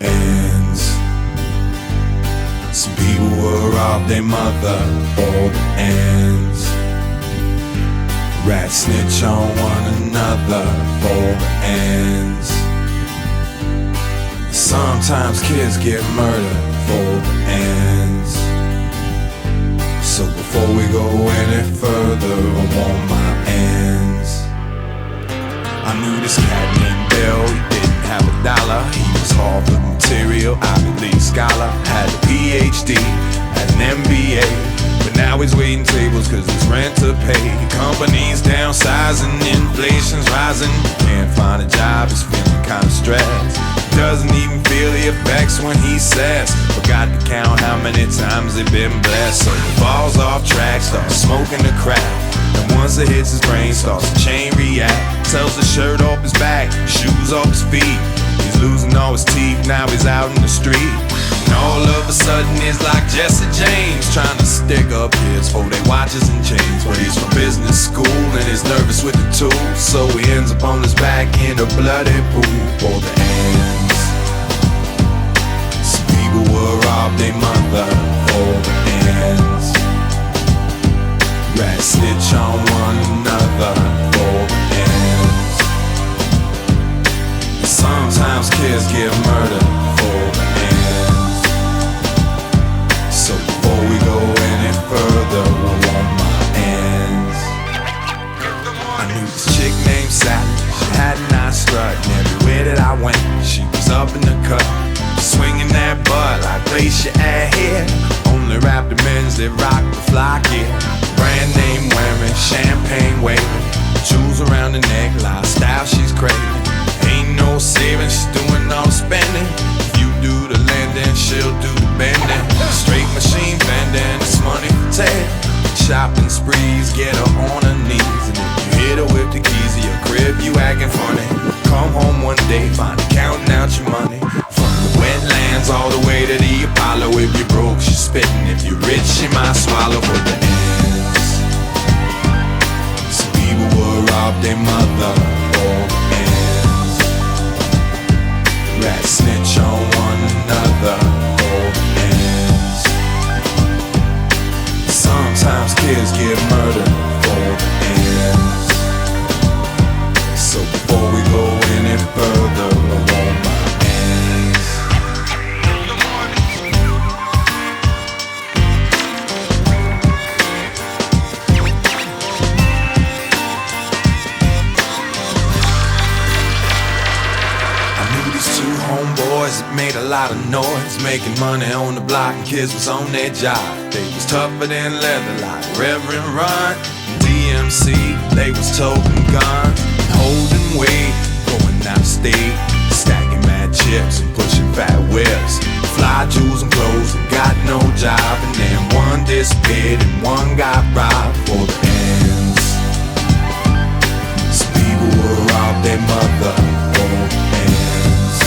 ends. Some people will rob their mother for the ends. Rats snitch on one another for the ends. Sometimes kids get murdered for the ends. So before we go any further, I want my ends. I knew this cat named Bill, he didn't have a dollar. He was Harvard material, Ivy League scholar. Had a PhD, had an MBA, but now he's waiting tables cause there's rent to pay. Companies downsizing, inflation's rising. Can't find a job, he's feeling kinda stressed. Doesn't even feel the effects when he says, forgot to count how many times they've been blessed. So he falls off track, starts smoking the crack, and once it hits his brain, starts to chain react. Sells the shirt off his back, shoes off his feet. He's losing all his teeth, now he's out in the street. And all of a sudden it's like Jesse James trying to stick up kids for their watches and chains. But he's from business school and he's nervous with the tools, so he ends up on his back in a bloody pool for the ends. Some people will rob their mother for the ends. Rats snitch on one another for the ends. And sometimes kids get murdered for the ends. So before we go any further, I want my ends. I knew this chick named Sally, she had a nice strut, and everywhere that I went, she was up in the cut, swinging that butt like place your ad here. Only rap the men's that rock the fly gear. Brand name wearing, champagne waving, jewels around the neck, lifestyle she's craving. Ain't no saving, she's doing all the spending. If you do the lending, she'll do the bending. Straight machine bending, it's money for tail. Shopping sprees, get her on her knees, and if you hit her with the keys to your crib, you acting funny. Come home one day, find her counting out your money. From the wetlands all the way to the Apollo. If you're broke, she's spitting. If you're rich, she might swallow for the ends. Some people will rob their mother for the ends. Rats snitch on one another for the ends. Sometimes kids get murdered for the ends. So before we go any further, I want my ends. I knew these two homeboys that made a lot of noise, making money on the block and kids was on their job. They was tougher than leather like Reverend Run and DMC. They was toting guns, holding weight, going out of state, stacking mad chips and pushing fat whips. Fly jewels and clothes and got no job, and then one disappeared and one got robbed for the ends. Some people will rob their mother for the ends.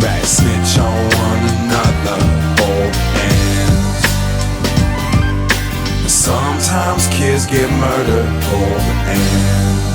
Rats snitch on one another for the ends. And sometimes kids get murdered for the ends.